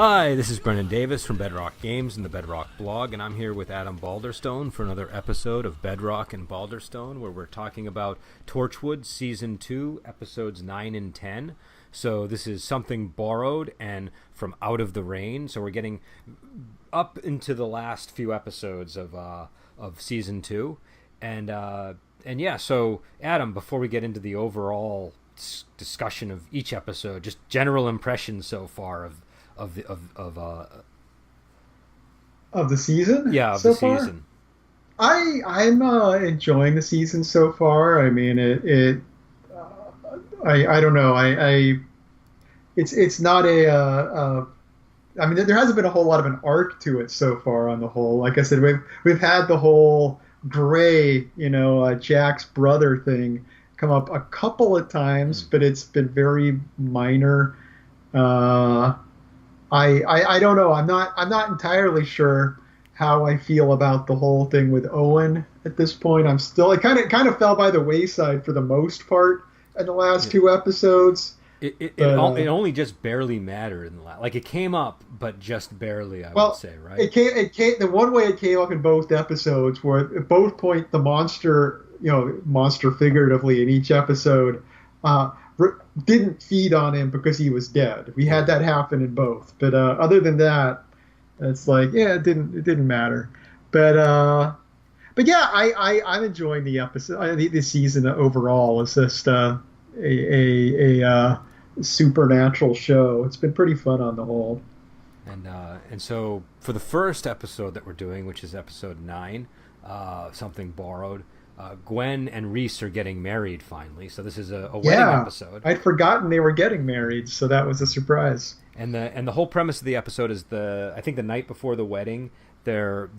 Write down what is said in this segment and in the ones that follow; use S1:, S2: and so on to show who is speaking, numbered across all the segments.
S1: Hi, this is Brendan Davis from Bedrock Games and the Bedrock blog, and I'm here with Adam Balderstone for another episode of Bedrock and Balderstone, where we're talking about Torchwood Season 2, Episodes 9 and 10. So this is Something Borrowed and From Out of the Rain. So we're getting up into the last few episodes of Season 2. And yeah, so Adam, before we get into the overall discussion of each episode, just general impressions so far of
S2: the season.
S1: Yeah, of
S2: so
S1: the
S2: far?
S1: season.
S2: I'm enjoying the season so far. I mean, I don't know. It's not I mean, there hasn't been a whole lot of an arc to it so far on the whole. Like I said, we've had the whole Gray, Jack's brother thing come up a couple of times, but it's been very minor. I don't know. I'm not entirely sure how I feel about the whole thing with Owen at this point. It kind of fell by the wayside for the most part in the last two episodes.
S1: It only just barely mattered in the last. Like, it came up, but just barely. I would say, right?
S2: It came. The one way it came up in both episodes, where at both point the monster, monster figuratively in each episode, didn't feed on him because he was dead. We had that happen in both, but other than that, it's like, yeah, it didn't matter. But yeah, I'm enjoying the episode. The season overall is just a supernatural show. It's been pretty fun on the whole.
S1: And so for the first episode that we're doing, which is episode 9, Something Borrowed, Gwen and Reese are getting married finally. So this is a wedding episode.
S2: I'd forgotten they were getting married, so that was a surprise.
S1: And the whole premise of the episode is I think the night before the wedding, they're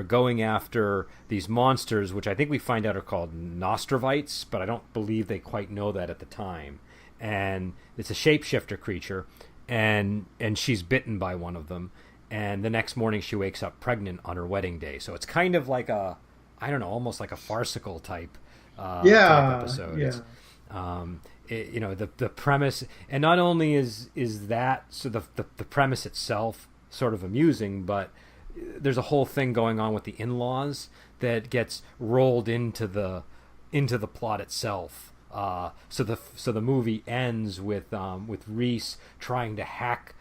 S1: going after these monsters, which I think we find out are called Nostrovites, but I don't believe they quite know that at the time. And it's a shapeshifter creature, and she's bitten by one of them. And the next morning she wakes up pregnant on her wedding day. So it's kind of like almost like a farcical type episode.
S2: Yeah.
S1: The premise, and not only is that, so the premise itself sort of amusing, but there's a whole thing going on with the in-laws that gets rolled into the plot itself. So the movie ends with Reese trying to hack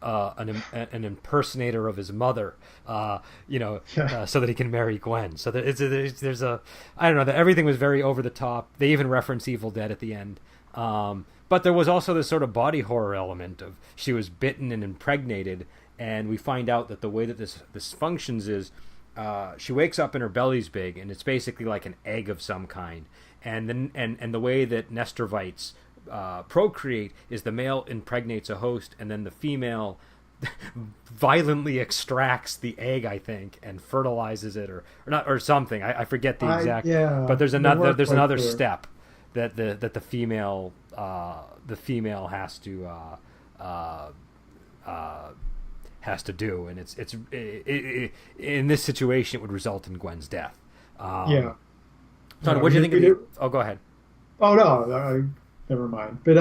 S1: an impersonator of his mother, so that he can marry Gwen. So there's I don't know, that everything was very over the top. They even reference Evil Dead at the end. But there was also this sort of body horror element of she was bitten and impregnated, and we find out that the way that this functions is she wakes up and her belly's big, and it's basically like an egg of some kind. And the way that Nestorvites procreate is the male impregnates a host, and then the female violently extracts the egg, I think, and fertilizes it, or not, or something. I forget the exact. But there's another step that the female has to do, and it's in this situation it would result in Gwen's death. So what do you think of it? Oh, go ahead.
S2: Oh no, never mind. But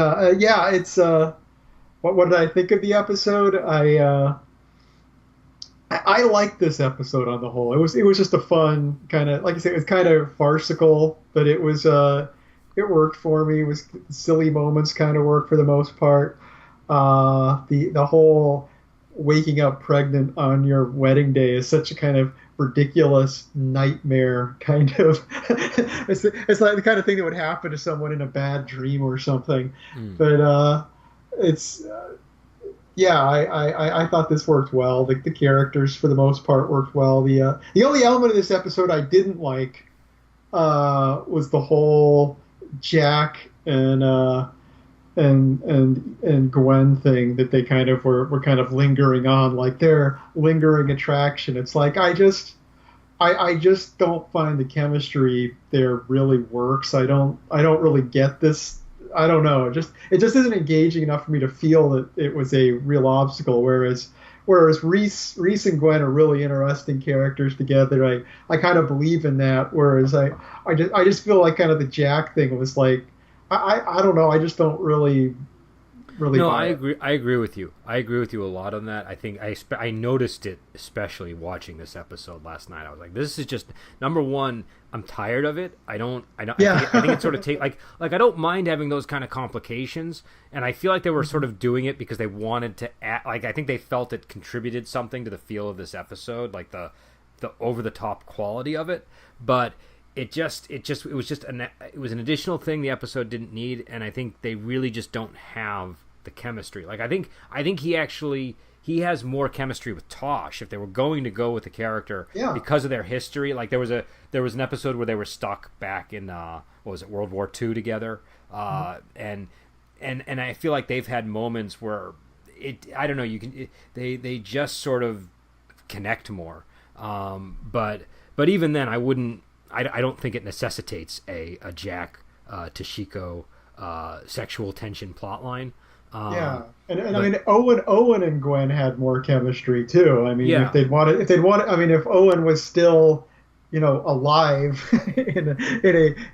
S2: it's what did I think of the episode? I liked this episode on the whole. It was just a fun kind of, like I said, it was kind of farcical, but it was it worked for me. It was silly moments kind of worked for the most part. The whole waking up pregnant on your wedding day is such a kind of ridiculous nightmare kind of. it's like the kind of thing that would happen to someone in a bad dream or something. But I thought this worked well. The characters for the most part worked well. The only element of this episode I didn't like was the whole Jack and Gwen thing that they kind of were kind of lingering on, like their lingering attraction. It's like I just don't find the chemistry there really works. I don't really get this. I don't know. It just isn't engaging enough for me to feel that it was a real obstacle. Whereas Reese and Gwen are really interesting characters together. I kind of believe in that. Whereas I just feel like kind of the Jack thing was like, I don't know. I just don't really really
S1: No,
S2: buy
S1: I
S2: it.
S1: agree. I agree with you. I agree with you a lot on that. I think I noticed it especially watching this episode last night. I was like, this is just number one. I'm tired of it. I think it sort of
S2: Yeah.
S1: like I don't mind having those kind of complications, and I feel like they were sort of doing it because they wanted to add. Like I think they felt it contributed something to the feel of this episode, like the over the top quality of it, but. It was an additional thing the episode didn't need, and I think they really just don't have the chemistry. Like I think he has more chemistry with Tosh if they were going to go with the character
S2: Yeah.
S1: because of their history. Like there was an episode where they were stuck back in what was it, World War II together, and I feel like they've had moments where I don't know, they just sort of connect more, but even then I don't think it necessitates a Jack Toshiko sexual tension plotline.
S2: Yeah, and I
S1: But
S2: mean Owen and Gwen had more chemistry too. I mean,
S1: yeah,
S2: if they'd wanted, I mean, if Owen was still, alive in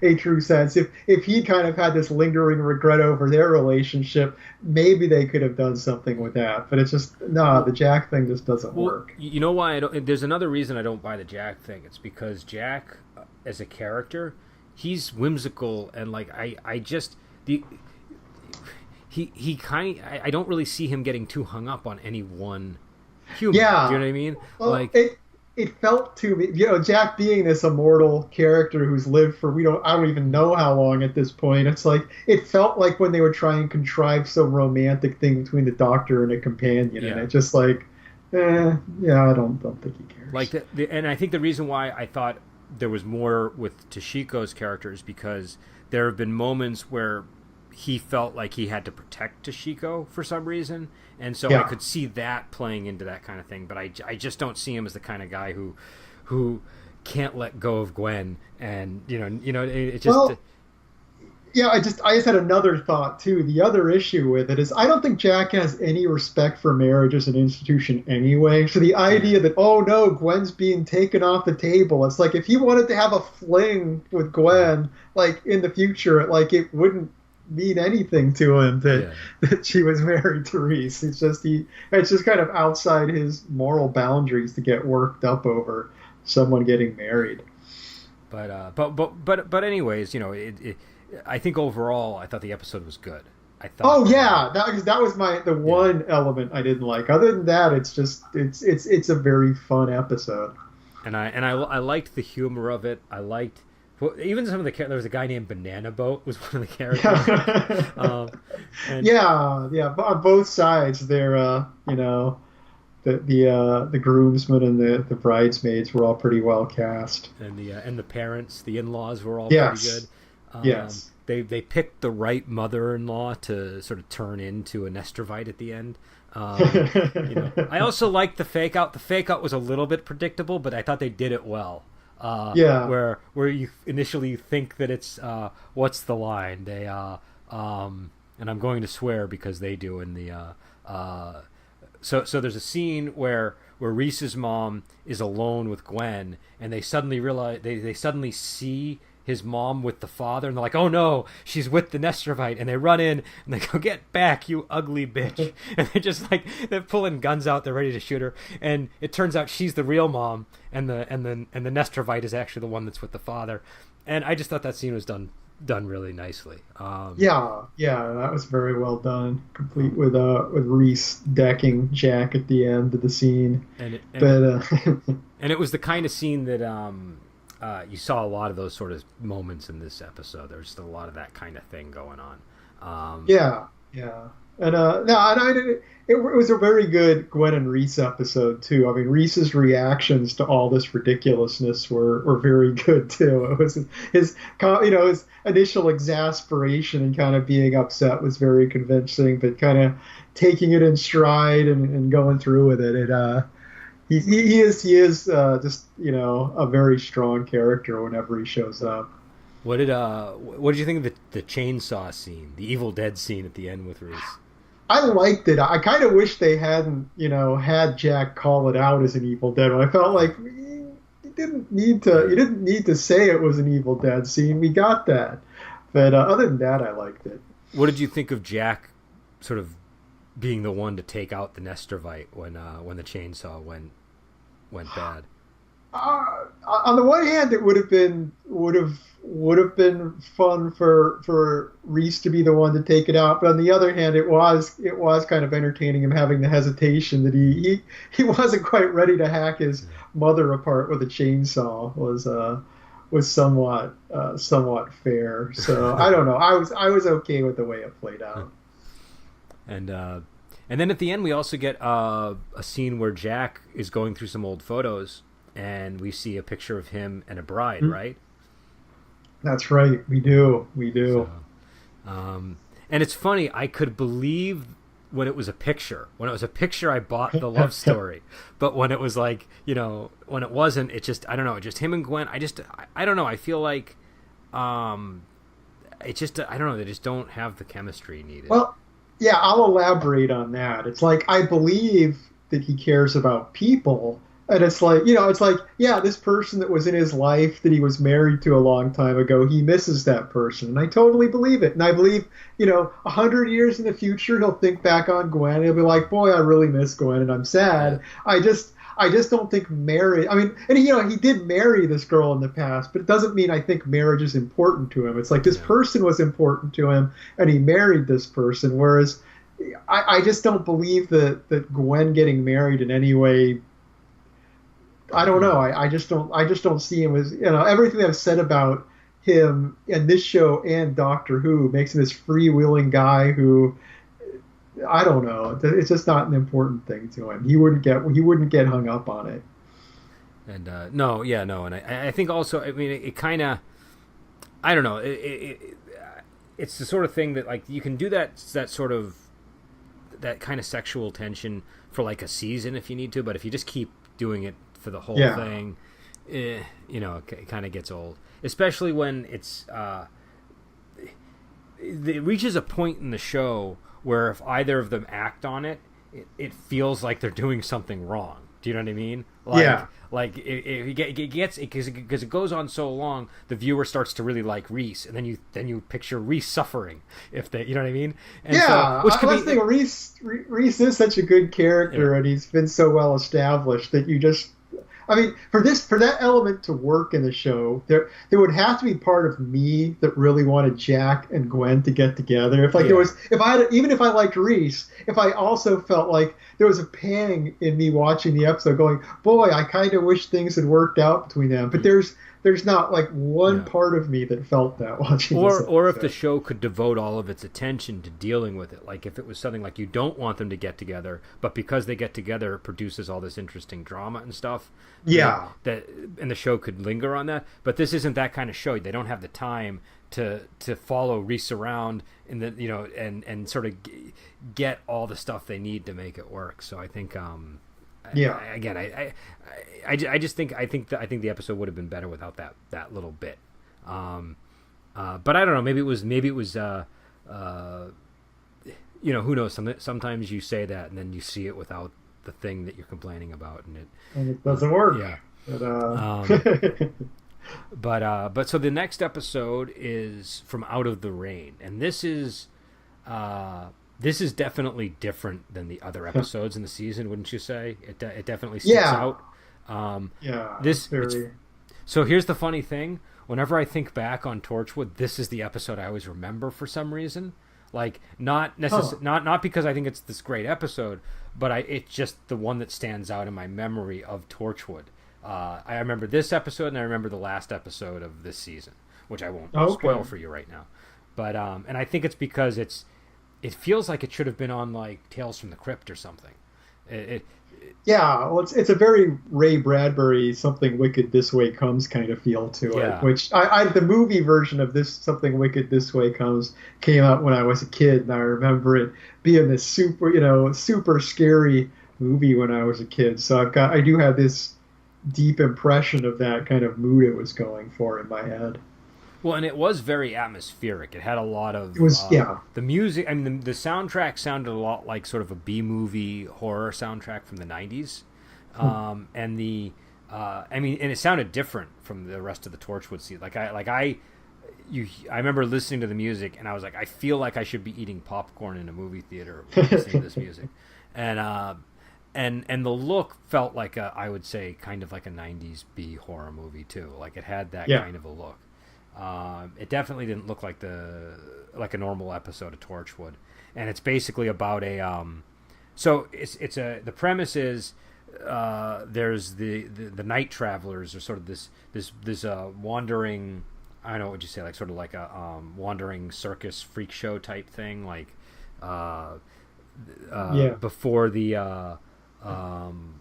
S2: a true sense, if he kind of had this lingering regret over their relationship, maybe they could have done something with that. But it's just no, the Jack thing just doesn't
S1: well,
S2: work.
S1: you know why I don't? There's another reason I don't buy the Jack thing. It's because Jack, as a character, he's whimsical and like I just the he kind I don't really see him getting too hung up on any one human.
S2: Yeah.
S1: Do you know what I mean?
S2: Well,
S1: Like
S2: it felt to me, Jack being this immortal character who's lived for I don't even know how long at this point. It's like it felt like when they were trying to contrive some romantic thing between the Doctor and a companion, and
S1: yeah.
S2: it just like, yeah, I don't think he cares.
S1: Like and I think the reason why I thought there was more with Toshiko's character is because there have been moments where he felt like he had to protect Toshiko for some reason, and so I
S2: Yeah.
S1: could see that playing into that kind of thing. But I just don't see him as the kind of guy who can't let go of Gwen, and it just
S2: Well, yeah, I just had another thought too. The other issue with it is I don't think Jack has any respect for marriage as an institution anyway. So the idea that, oh no, Gwen's being taken off the table, it's like if he wanted to have a fling with Gwen, like in the future, like it wouldn't mean anything to him that
S1: yeah.
S2: that she was married to Reese. It's just kind of outside his moral boundaries to get worked up over someone getting married.
S1: But anyways, I think overall I thought the episode was good. I
S2: Oh
S1: thought
S2: yeah, that was the one element I didn't like. Other than that, it's a very fun episode.
S1: I liked the humor of it. I liked even some of the characters. There was a guy named Banana Boat was one of the characters. And
S2: Yeah. But on both sides, they're the groomsmen and the bridesmaids were all pretty well cast.
S1: and the parents, the in-laws were all pretty
S2: Yes.
S1: good.
S2: Yes.
S1: They picked the right mother-in-law to sort of turn into a Nestrovite at the end. I also liked the fake out. The fake out was a little bit predictable, but I thought they did it well.
S2: Yeah.
S1: Where you initially think that it's what's the line? They and I'm going to swear because they do in the so there's a scene where Reese's mom is alone with Gwen, and they suddenly realize they suddenly see his mom with the father, and they're like, oh no, she's with the Nestrovite, and they run in and they go, get back, you ugly bitch. And they're pulling guns out, they're ready to shoot her, and it turns out she's the real mom, and the Nestrovite is actually the one that's with the father. And I just thought that scene was done really nicely.
S2: Yeah, that was very well done. Complete with Reese decking Jack at the end of the scene.
S1: And it was the kind of scene that you saw a lot of those sort of moments in this episode. There's just a lot of that kind of thing going on.
S2: Yeah, and no, and I did. It was a very good Gwen and Reese episode too. I mean, Reese's reactions to all this ridiculousness were very good too. It was his initial exasperation and kind of being upset was very convincing, but kind of taking it in stride and going through with it. He is just a very strong character whenever he shows up.
S1: What did you think of the chainsaw scene, the Evil Dead scene at the end with Reese?
S2: I liked it. I kind of wish they hadn't, had Jack call it out as an Evil Dead one. I felt like you didn't need to say it was an Evil Dead scene. We got that. But other than that, I liked it.
S1: What did you think of Jack sort of being the one to take out the Nestrovite when the chainsaw went bad.
S2: On the one hand, it would have been fun for Reese to be the one to take it out, but on the other hand, it was kind of entertaining him having the hesitation that he wasn't quite ready to hack his mother apart with a chainsaw was somewhat fair. So I don't know. I was okay with the way it played out.
S1: And then at the end, we also get a scene where Jack is going through some old photos, and we see a picture of him and a bride, right?
S2: That's right. We do.
S1: So, and it's funny. I could believe when it was a picture. When it was a picture, I bought the love story. But when it was like, when it wasn't, it just, I don't know, just him and Gwen. I don't know. I feel like, it just, I don't know. They just don't have the chemistry needed.
S2: Well, yeah, I'll elaborate on that. It's like, I believe that he cares about people. And it's like, yeah, this person that was in his life that he was married to a long time ago, he misses that person. And I totally believe it. And I believe, 100 years in the future, he'll think back on Gwen and he'll be like, boy, I really miss Gwen and I'm sad. I just don't think marriage, and he did marry this girl in the past, but it doesn't mean I think marriage is important to him. It's like this person was important to him and he married this person. Whereas I just don't believe that Gwen getting married in any way, I don't know. I just don't see him as, everything I've said about him in this show and Doctor Who makes him this freewheeling guy who, I don't know. It's just not an important thing to him. He wouldn't get hung up on it.
S1: And and I think also, it kind of, I don't know. It's the sort of thing that, like, you can do that kind of sexual tension for like a season if you need to, but if you just keep doing it for the whole thing, it kind of gets old, especially when it reaches a point in the show where if either of them act on it, it feels like they're doing something wrong. Do you know what I mean? Like it gets, because it goes on so long, the viewer starts to really like Reese, and then you picture Reese suffering if they, you know what I mean? And
S2: Reese is such a good character, and he's been so well established that you just, for that element to work in the show, there would have to be part of me that really wanted Jack and Gwen to get together. Even if I liked Reese, if I also felt like there was a pang in me watching the episode going, boy, I kind of wish things had worked out between them. But there's not like one part of me that felt that watching this episode.
S1: Or if the show could devote all of its attention to dealing with it. Like if it was something like you don't want them to get together, but because they get together, it produces all this interesting drama and stuff.
S2: Yeah.
S1: And the show could linger on that. But this isn't that kind of show. They don't have the time to follow Reese around and and sort of get all the stuff they need to make it work. So I think I just think the episode would have been better without that little bit. But I don't know. Maybe it was who knows? Sometimes you say that and then you see it without the thing that you're complaining about, and
S2: it doesn't work.
S1: Yeah. But so the next episode is From Out of the Rain, and this is definitely different than the other episodes in the season, wouldn't you say? It definitely sticks out. So here's the funny thing. Whenever I think back on Torchwood, this is the episode I always remember for some reason. Like not because I think it's this great episode, but it's just the one that stands out in my memory of Torchwood. I remember this episode, and I remember the last episode of this season, which I won't spoil for you right now. But and I think it's because it feels like it should have been on like Tales from the Crypt or something.
S2: It's a very Ray Bradbury Something Wicked This Way Comes kind of feel to it, which the movie version of this Something Wicked This Way Comes came out when I was a kid, and I remember it being this super scary movie when I was a kid. So I do have this deep impression of that kind of mood it was going for in my head.
S1: Well, and it was very atmospheric. It had a lot of the music. The soundtrack sounded a lot like sort of a B-movie horror soundtrack from the 90s. And it sounded different from the rest of the Torchwood season. I I remember listening to the music and I was like, I feel like I should be eating popcorn in a movie theater listening to this music, and and the look felt like I would say kind of like a '90s B horror movie too. Like it had that
S2: Yeah.
S1: kind of a look. It definitely didn't look like a normal episode of Torchwood, and it's basically about a so it's a the premise is there's the night travelers, or sort of this wandering, I don't know what would you say, like sort of like a wandering circus freak show type thing, like uh,
S2: Yeah.
S1: before the um,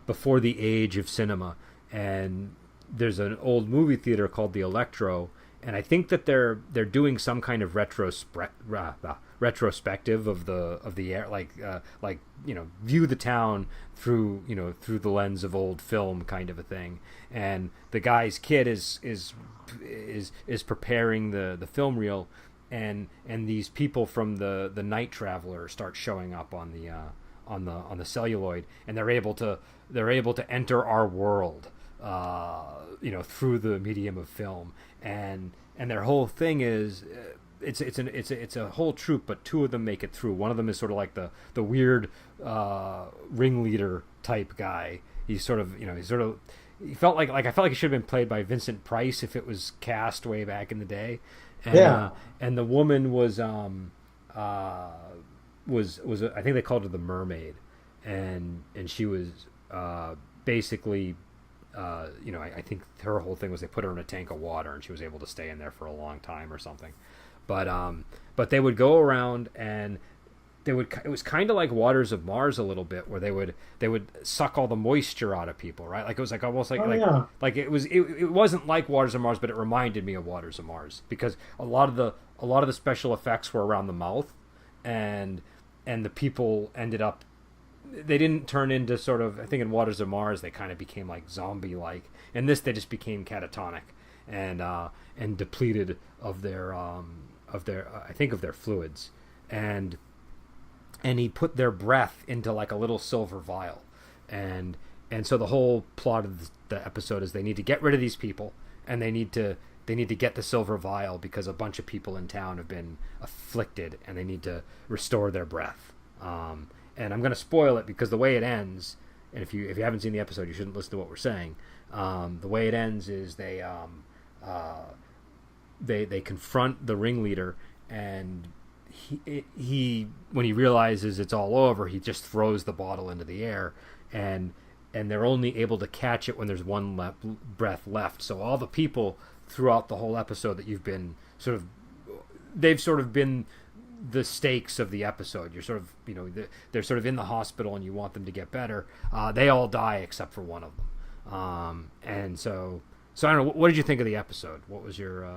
S1: before the age of cinema, and there's an old movie theater called the Electro, and I think that they're doing some kind of retrospective of the air, like view the town through through the lens of old film kind of a thing, and the guy's kid is preparing the film reel, and these people from the night traveler start showing up on the celluloid, and they're able to enter our world, through the medium of film, and their whole thing is it's a whole troupe, but two of them make it through. One of them is sort of like the weird ringleader type guy. He felt like I felt like he should have been played by Vincent Price if it was cast way back in the day, and
S2: Yeah.
S1: and the woman was I think they called her the mermaid, and she was basically I think her whole thing was they put her in a tank of water and she was able to stay in there for a long time or something, but they would go around and it was kind of like Waters of Mars a little bit, where they would suck all the moisture out of people, right? Like it was like almost like
S2: Oh yeah.
S1: like it wasn't like Waters of Mars, but it reminded me of Waters of Mars, because a lot of the special effects were around the mouth, and the people ended up, they didn't turn into sort of, I think in Waters of Mars they kind of became like zombie like, and this they just became catatonic and depleted of their I think of their fluids, and he put their breath into like a little silver vial, and so the whole plot of the episode is they need to get rid of these people, and they need to get the silver vial because a bunch of people in town have been afflicted and they need to restore their breath. And I'm going to spoil it because the way it ends, and if you haven't seen the episode, you shouldn't listen to what we're saying. The way it ends is they confront the ringleader, and he when he realizes it's all over, he just throws the bottle into the air, and they're only able to catch it when there's one breath left. So all the people throughout the whole episode that you've been they've sort of been the stakes of the episode. You're sort of, they're sort of in the hospital and you want them to get better. They all die except for one of them. And so I don't know. What did you think of the episode? What was your?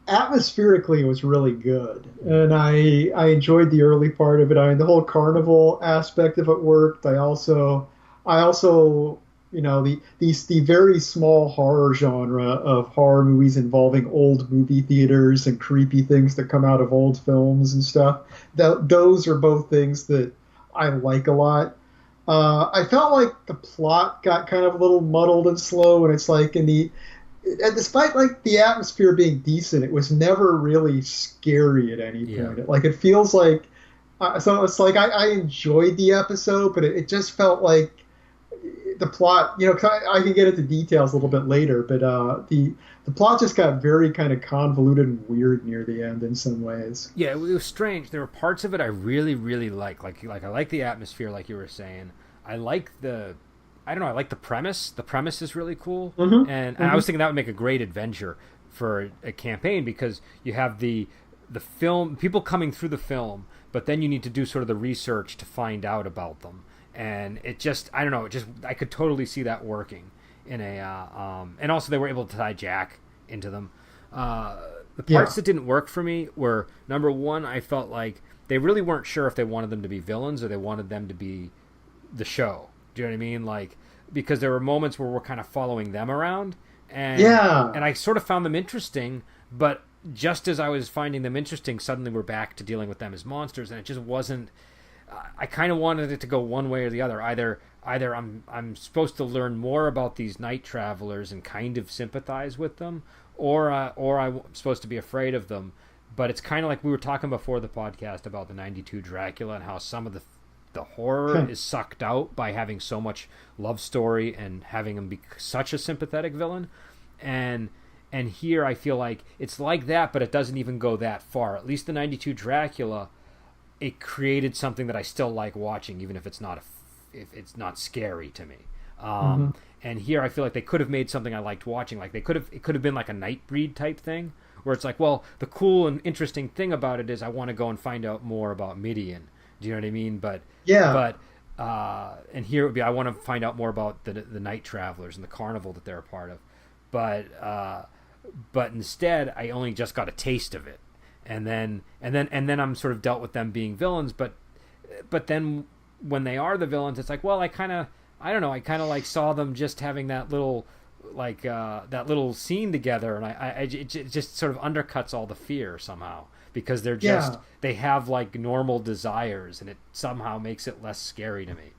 S2: Atmospherically, it was really good, and I enjoyed the early part of it. I mean, the whole carnival aspect of it worked. I also the very small horror genre of horror movies involving old movie theaters and creepy things that come out of old films and stuff. Those are both things that I like a lot. I felt like the plot got kind of a little muddled and slow, and it's like and despite like the atmosphere being decent, it was never really scary at any point.
S1: Yeah.
S2: Like it feels like so it's like I enjoyed the episode, but it just felt like the plot, 'cause I can get into details a little bit later, but the plot just got very kind of convoluted and weird near the end in some ways.
S1: Yeah, it was strange. There were parts of it I really, really like. Like I like the atmosphere, like you were saying. I like I don't know. I like the premise. The premise is really cool, and I was thinking that would make a great adventure for a campaign, because you have the film, people coming through the film, but then you need to do sort of the research to find out about them, and it just, I don't know, I could totally see that working in and also they were able to tie Jack into them. The parts that didn't work for me were, number one, I felt like they really weren't sure if they wanted them to be villains or they wanted them to be the show. Do you know what I mean? Like, because there were moments where we're kind of following them around, and I sort of found them interesting, but just as I was finding them interesting, suddenly we're back to dealing with them as monsters, and it just wasn't. I kind of wanted it to go one way or the other. Either I'm supposed to learn more about these night travelers and kind of sympathize with them, or I'm supposed to be afraid of them. But it's kind of like we were talking before the podcast about the '92 Dracula and how some of the horror is sucked out by having so much love story and having him be such a sympathetic villain. And here I feel like it's like that, but it doesn't even go that far. At least the '92 Dracula, it created something that I still like watching, even if it's not if it's not scary to me. And here I feel like they could have made something I liked watching. Like it could have been like a Nightbreed type thing, where it's like, well, the cool and interesting thing about it is I want to go and find out more about Midian. Do you know what I mean? But and here it would be I want to find out more about the Night Travelers and the carnival that they're a part of. But instead I only just got a taste of it, and then I'm sort of dealt with them being villains. But then when they are the villains, it's like, well, I kind of like saw them just having that little scene together, and it just sort of undercuts all the fear somehow, because they're just they have like normal desires, and it somehow makes it less scary to me.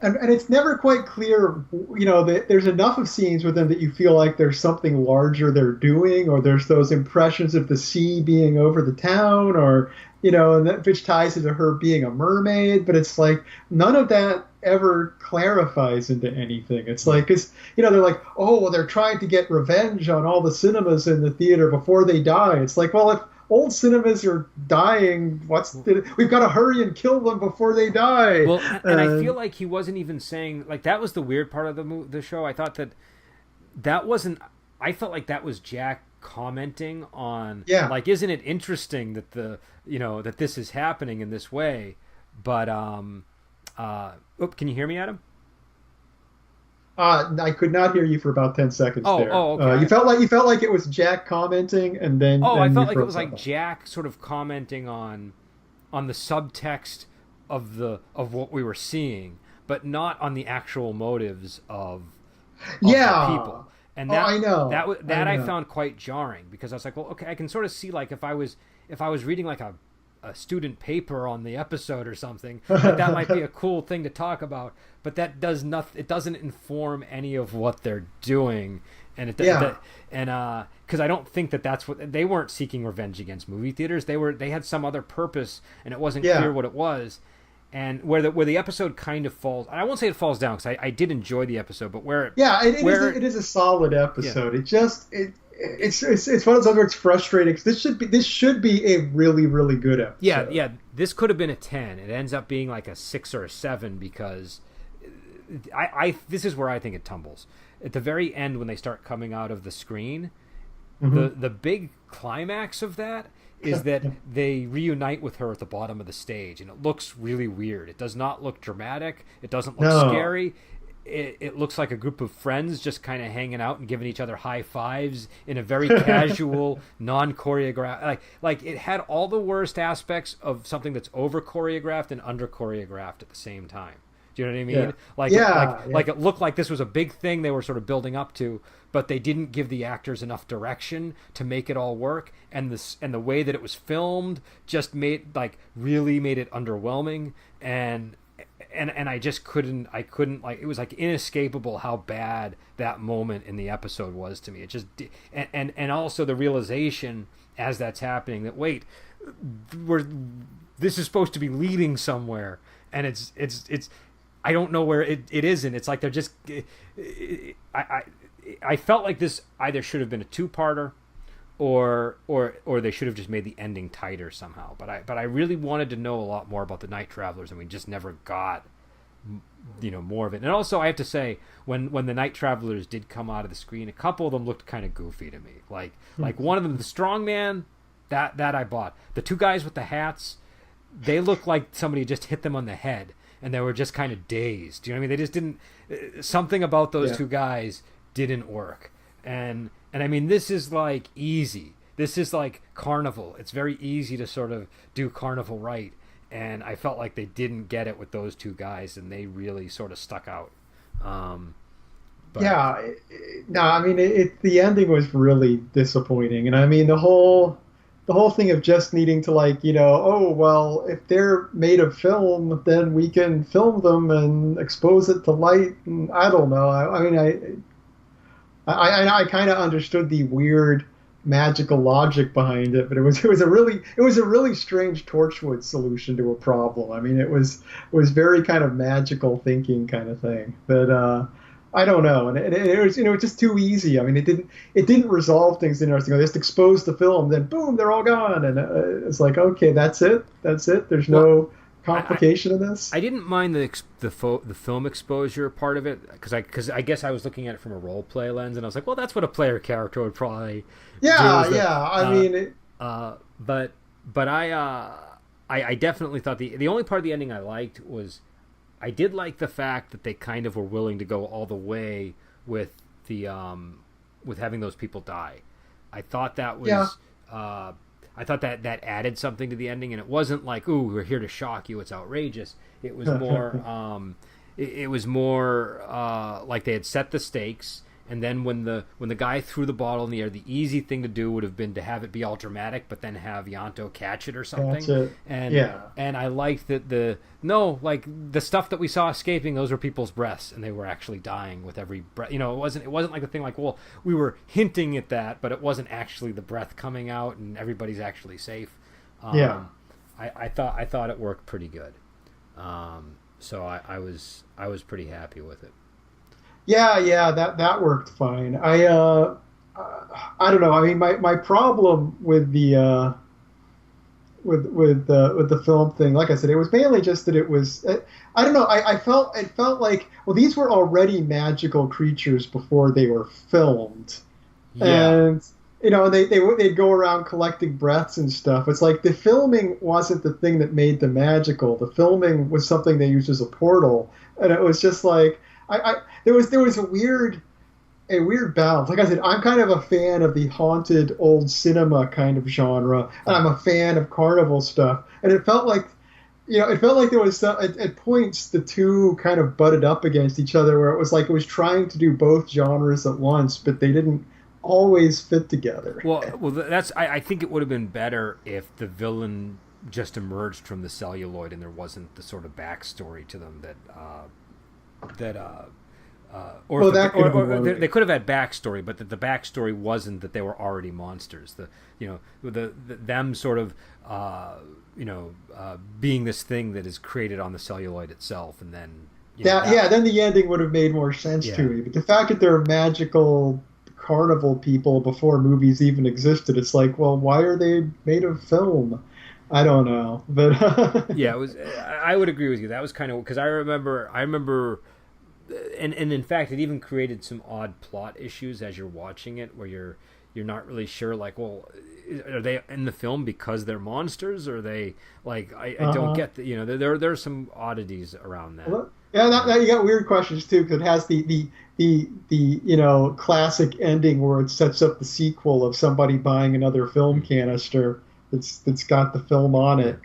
S2: And it's never quite clear, there's enough of scenes with them that you feel like there's something larger they're doing, or there's those impressions of the sea being over the town, or, and that which ties into her being a mermaid. But it's like none of that ever clarifies into anything. It's like, they're like, oh, well, they're trying to get revenge on all the cinemas in the theater before they die. It's like, well, if old cinemas are dying, we've got to hurry and kill them before they die.
S1: Well, and I feel like he wasn't even saying, like, that was the weird part of the show. I thought that wasn't, I felt like that was Jack commenting on, like, isn't it interesting that that this is happening in this way? But can you hear me, Adam?
S2: I could not hear you for about 10 seconds there.
S1: Oh, okay.
S2: You felt like it was Jack commenting, and then.
S1: I felt like it was like Jack sort of commenting on the subtext of what we were seeing, but not on the actual motives of the people. And that
S2: I know
S1: that I found quite jarring, because I was like, well, okay, I can sort of see, like, if I was reading like a student paper on the episode or something, like, that might be a cool thing to talk about, but that does nothing. It doesn't inform any of what they're doing, and because I don't think that's what they weren't seeking revenge against movie theaters. They had some other purpose, and it wasn't clear what it was. And where the episode kind of falls, I won't say it falls down, because I did enjoy the episode, but
S2: it is a solid episode. It's one of those where it's frustrating. This should be a really, really good episode.
S1: Yeah. This could have been a 10. It ends up being like a 6 or a 7, because this is where I think it tumbles. At the very end, when they start coming out of the screen, the big climax of that is that they reunite with her at the bottom of the stage, and it looks really weird. It does not look dramatic. It doesn't look scary. It looks like a group of friends just kind of hanging out and giving each other high fives in a very casual, non-choreographed. Like it had all the worst aspects of something that's over choreographed and under choreographed at the same time. Do you know what I mean? Like it looked like this was a big thing they were sort of building up to, but they didn't give the actors enough direction to make it all work. And the way that it was filmed just really made it underwhelming. And I just couldn't, like, it was like inescapable how bad that moment in the episode was to me. It just, and also the realization as that's happening that, wait, this is supposed to be leading somewhere, and it's I don't know where it isn't. It's like they're just, I felt like this either should have been a 2-parter, or they should have just made the ending tighter somehow. But I really wanted to know a lot more about the Night Travelers, and we just never got more of it. And also, I have to say, when the Night Travelers did come out of the screen, a couple of them looked kind of goofy to me. Like one of them, the strong man, that I bought. The 2 guys with the hats, they looked like somebody just hit them on the head, and they were just kind of dazed. Do you know what I mean? They just didn't. Something about those 2 guys didn't work. And I mean, this is like easy. This is like Carnival. It's very easy to sort of do Carnival right. And I felt like they didn't get it with those 2 guys, and they really sort of stuck out.
S2: I mean, the ending was really disappointing. And I mean, the whole thing of just needing to, like, oh, well, if they're made of film, then we can film them and expose it to light. And I don't know. I mean, I kind of understood the weird magical logic behind it, but it was a really strange Torchwood solution to a problem. I mean, it was very kind of magical thinking kind of thing. But I don't know, and it was just too easy. I mean, it didn't resolve things interesting. They just exposed the film, then boom, they're all gone, and it's like, okay, that's it. There's
S1: Well,
S2: no
S1: I,
S2: complication in this.
S1: I didn't mind the film exposure part of it because I guess I was looking at it from a role play lens, and I was like, well, that's what a player character would probably do.
S2: Yeah,
S1: Is that
S2: yeah. I mean,
S1: uh, but I definitely thought the only part of the ending I liked was I did like the fact that they kind of were willing to go all the way with the with having those people die. I thought that
S2: yeah.
S1: was I thought that added something to the ending, and it wasn't like, "Ooh, we're here to shock you." It's outrageous. It was more, it was more like they had set the stakes, and then when the guy threw the bottle in the air, the easy thing to do would have been to have it be all dramatic, but then have Yanto catch it or
S2: That's
S1: something.
S2: it.
S1: And
S2: Yeah.
S1: I liked that like the stuff that we saw escaping, those were people's breaths, and they were actually dying with every breath. It wasn't like the thing like, well, we were hinting at that, but it wasn't actually the breath coming out, and everybody's actually safe.
S2: Yeah.
S1: I thought it worked pretty good. So I was pretty happy with it.
S2: Yeah, yeah, that worked fine. I don't know. I mean, my problem with the film thing, like I said, it was mainly just that it was. I don't know. I felt it felt like, well, these were already magical creatures before they were filmed,
S1: Yeah.
S2: and they'd go around collecting breaths and stuff. It's like the filming wasn't the thing that made them magical. The filming was something they used as a portal, and it was just like there was a weird balance. Like I said, I'm kind of a fan of the haunted old cinema kind of genre, and I'm a fan of carnival stuff. And it felt like there was at points the two kind of butted up against each other, where it was like it was trying to do both genres at once, but they didn't always fit together.
S1: Well, that's. I think it would have been better if the villain just emerged from the celluloid and there wasn't the sort of backstory to them or
S2: Well,
S1: if
S2: that could have been
S1: or
S2: one
S1: they
S2: way.
S1: could have had backstory, but that the backstory wasn't that they were already monsters. Them sort of being this thing that is created on the celluloid itself, and then
S2: Yeah, then the ending would have made more sense to
S1: yeah.
S2: me. But the fact that they're magical carnival people before movies even existed, it's like, well, why are they made of film? I don't know, but
S1: Yeah, it was. I would agree with you. That was kind of because I remember, and in fact, it even created some odd plot issues as you're watching it, where you're not really sure, like, well, are they in the film because they're monsters, or are they like I don't
S2: uh-huh.
S1: get the there's some oddities around that.
S2: Well, yeah, that you got weird questions too, because it has the classic ending where it sets up the sequel of somebody buying another film canister that's got the film on
S1: Yeah,
S2: it,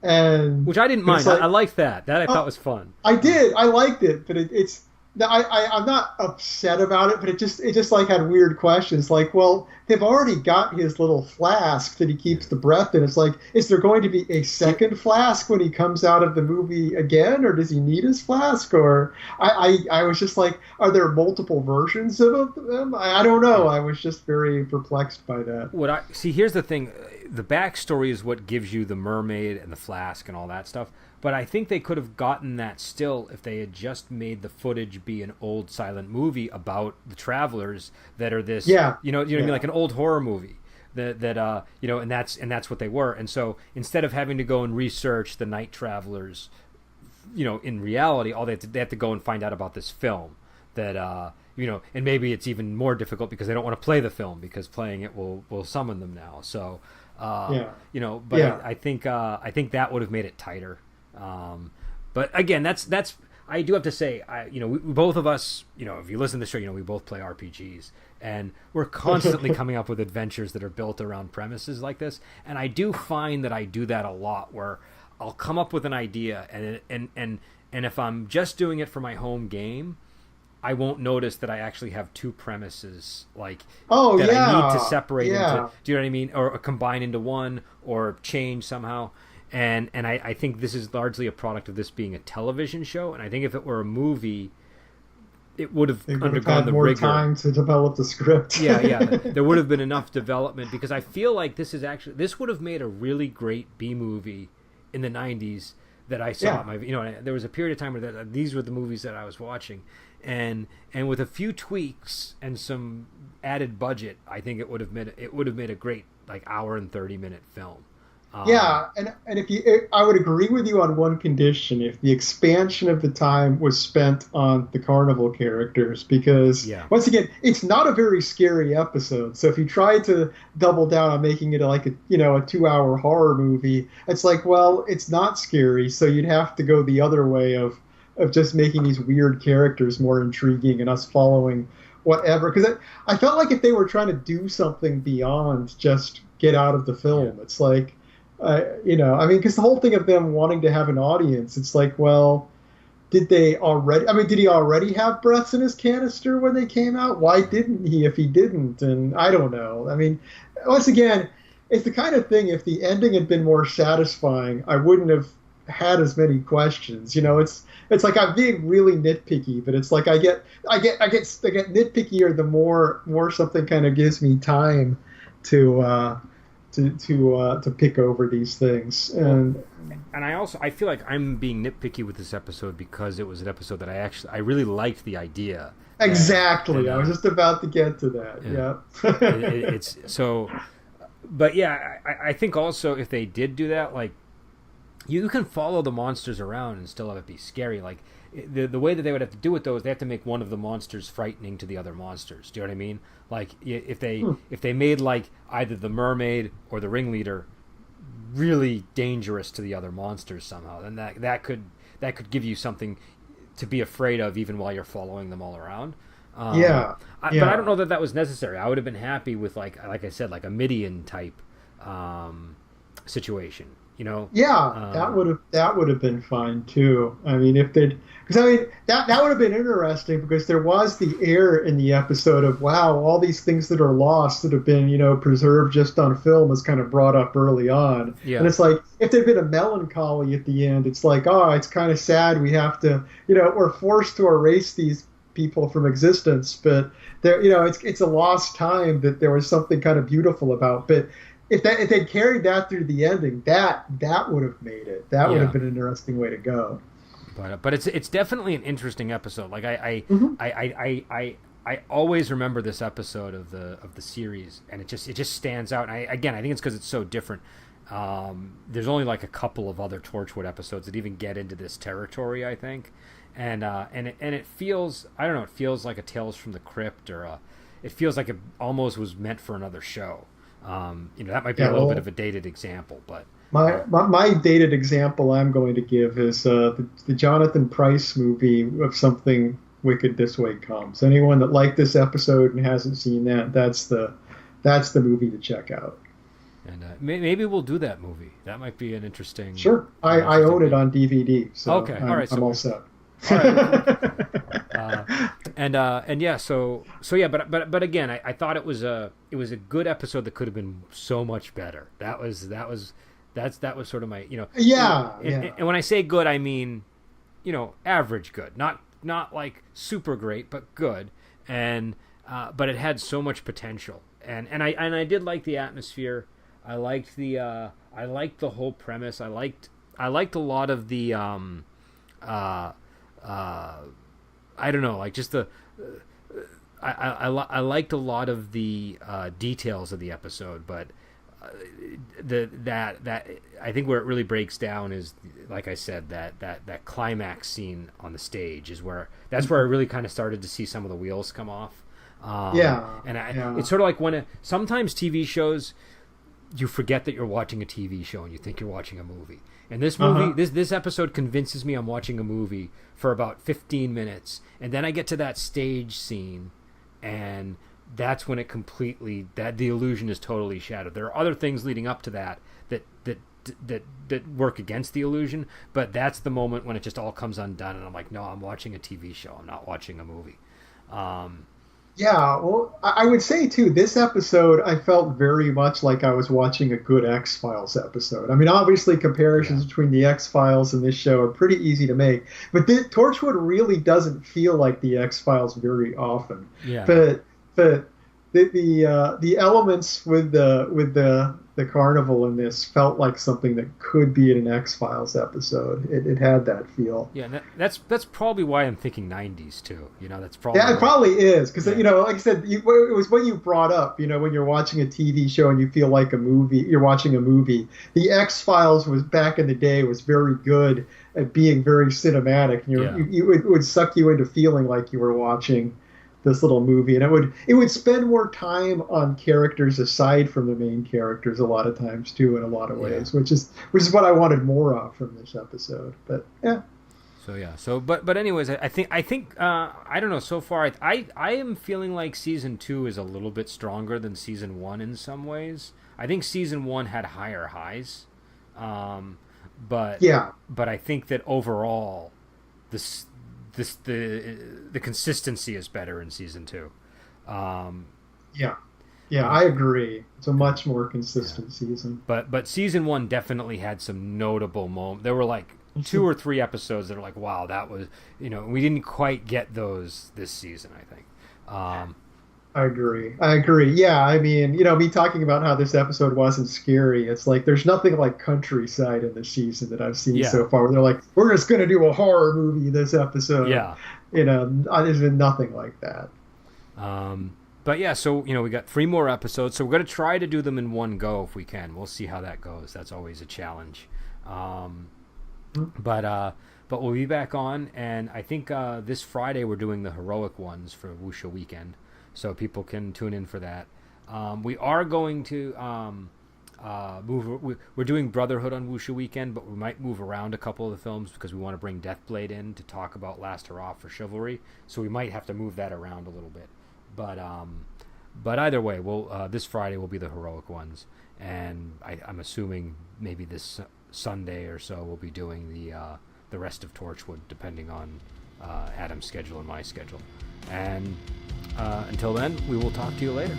S2: and
S1: which I didn't
S2: it's
S1: mind. I
S2: like,
S1: liked that. That I thought
S2: oh,
S1: was fun.
S2: I did. I liked it, but it's I'm not upset about it, but it just like had weird questions. Like, well, they've already got his little flask that he
S1: Yeah.
S2: keeps the breath in. It's like, is there going to be a second flask when he comes out of the movie again, or does he need his flask? Or I was just like, are there multiple versions of them? I don't know.
S1: Yeah.
S2: I was just very perplexed by that.
S1: What I see, here's the thing: the backstory is what gives you the mermaid and the flask and all that stuff. But I think they could have gotten that still if they had just made the footage be an old silent movie about the travelers that are this,
S2: Yeah,
S1: what I mean,
S2: yeah,
S1: like an old horror movie. And that's what they were. And so instead of having to go and research the night travelers, in reality, all they have to go and find out about this film that and maybe it's even more difficult because they don't want to play the film because playing it will summon them now. So,
S2: yeah,
S1: but
S2: yeah.
S1: I think that would have made it tighter. But again, that's I do have to say, both of us, if you listen to the show, we both play RPGs, and we're constantly coming up with adventures that are built around premises like this. And I do find that I do that a lot, where I'll come up with an idea, and if I'm just doing it for my home game, I won't notice that I actually have two premises, like
S2: Oh
S1: that I need to
S2: yeah,
S1: separate into.
S2: yeah.
S1: Do you know what I mean? Or combine into one, or change somehow. And I think this is largely a product of this being a television show. And I think if it were a movie, it would have
S2: They would have
S1: undergone
S2: had
S1: the
S2: more
S1: rigor.
S2: time to develop the script.
S1: Yeah. There would have been enough development, because I feel like this would have made a really great B movie in the '90s that I saw.
S2: Yeah.
S1: There was a period of time where these were the movies that I was watching, and with a few tweaks and some added budget, I think it would have made a great like hour and 30-minute film.
S2: Yeah, and I would agree with you on one condition: if the expansion of the time was spent on the carnival characters, because
S1: Yeah.
S2: once again, it's not a very scary episode. So if you try to double down on making it like a 2-hour horror movie, it's like, well, it's not scary. So you'd have to go the other way of just making these weird characters more intriguing and us following whatever. Because I felt like if they were trying to do something beyond just get out of the film, it's like. I mean, because the whole thing of them wanting to have an audience, it's like, well, did he already have breaths in his canister when they came out? Why didn't he if he didn't? And I don't know. I mean, once again, it's the kind of thing, if the ending had been more satisfying, I wouldn't have had as many questions. It's like I'm being really nitpicky, but it's like I get nitpickier the more something kind of gives me time to pick over these things. And
S1: I feel like I'm being nitpicky with this episode because it was an episode that I really liked the idea.
S2: Exactly. I was just about to get to that. Yeah.
S1: It's so, but yeah, I think also if they did do that, like, you can follow the monsters around and still have it be scary. Like, the way that they would have to do it, though, is they have to make one of the monsters frightening to the other monsters. Do you know what I mean? Like, if they made like either the mermaid or the ringleader really dangerous to the other monsters somehow, then that could give you something to be afraid of even while you're following them all around. But I don't know that was necessary. I would have been happy with like I said, like a Midian type situation.
S2: That would have been fine too. I mean, that would have been interesting, because there was the air in the episode of, wow, all these things that are lost that have been preserved just on film is kind of brought up early on.
S1: Yeah.
S2: And it's like, if there'd been a melancholy at the end, it's like, oh, it's kind of sad. We have to, we're forced to erase these people from existence, but there, it's a lost time that there was something kind of beautiful about. But if they'd carried that through the ending, that would have made it. That would have been an interesting way to go.
S1: But it's definitely an interesting episode. Like
S2: Mm-hmm.
S1: I always remember this episode of the series, and it just stands out. And I think it's because it's so different. There's only like a couple of other Torchwood episodes that even get into this territory, I think, and it feels, I don't know, it feels like a Tales from the Crypt, or it feels like it almost was meant for another show. That might be a little bit of a dated example, but
S2: my dated example I'm going to give is the Jonathan Pryce movie of Something Wicked This Way Comes. Anyone that liked this episode and hasn't seen that's the movie to check out.
S1: And maybe we'll do that movie. That might be an interesting.
S2: Sure, I own it on DVD. So
S1: okay, all right,
S2: I'm all set.
S1: All right. And yeah, so yeah, but again, I thought it was a good episode that could have been so much better. That was sort of my And when I say good, I mean average good, not like super great, but good. And but it had so much potential, and I did like the atmosphere. I liked the whole premise. I liked a lot of the I don't know, like just the I liked a lot of the details of the episode, but that I think where it really breaks down is, like I said, that climax scene on the stage is where I really kind of started to see some of the wheels come off. It's sort of like when sometimes TV shows, you forget that you're watching a TV show and you think you're watching a movie. And this movie, this episode convinces me I'm watching a movie for about 15 minutes, and then I get to that stage scene, and that's when the illusion is totally shattered. There are other things leading up to that work against the illusion, but that's the moment when it just all comes undone, and I'm like, no, I'm watching a TV show. I'm not watching a movie.
S2: Yeah, well, I would say too, this episode I felt very much like I was watching a good X-Files episode. I mean, obviously
S1: Yeah,
S2: comparisons between the X-Files and this show are pretty easy to make, but Torchwood really doesn't feel like the X-Files very often.
S1: yeah,
S2: But but the elements with the carnival in this felt like something that could be in an X-Files episode. It had that feel.
S1: yeah. That's probably why I'm thinking '90s too. That's probably
S2: Yeah, it
S1: why.
S2: probably is because
S1: Yeah,
S2: like I said, it was what you brought up. When you're watching a TV show and you feel like a movie, you're watching a movie. The X Files was back in the day was very good at being very cinematic.
S1: yeah,
S2: It would suck you into feeling like you were watching this little movie, and it would spend more time on characters aside from the main characters a lot of times too, in a lot of
S1: yeah.
S2: ways, which is what I wanted more of from this episode. But yeah,
S1: So yeah. So but anyways, I think I don't know. So far, I am feeling like season 2 is a little bit stronger than season 1 in some ways. I think season 1 had higher highs, um, but
S2: yeah.
S1: but I think that overall, this the consistency is better in season 2. Um,
S2: Yeah. Yeah,
S1: uh,
S2: I agree. It's a much more
S1: yeah.
S2: consistent season.
S1: But season 1 definitely had some notable moments. There were like 2 or 3 episodes that are like, wow, that was we didn't quite get those this season. I think.
S2: I agree. I agree. Yeah, I mean, me talking about how this episode wasn't scary. It's like there's nothing like Countryside in the season that I've seen
S1: Yeah,
S2: so far where they're like, we're just going to do a horror movie this episode.
S1: yeah.
S2: There's been nothing like that.
S1: But yeah, so we got 3 more episodes, so we're gonna try to do them in one go if we can. We'll see how that goes. That's always a challenge. Um, but we'll be back on, and I think this Friday we're doing the heroic ones for Wuxia Weekend, so people can tune in for that. We are going to move. We're doing Brotherhood on Wuxia Weekend, but we might move around a couple of the films because we want to bring Deathblade in to talk about Last Hurrah for Chivalry. So we might have to move that around a little bit. But either way, we'll this Friday will be the heroic ones, and I'm assuming maybe this Sunday or so we'll be doing the rest of Torchwood, depending on Adam's schedule and my schedule. And until then, we will talk to you later.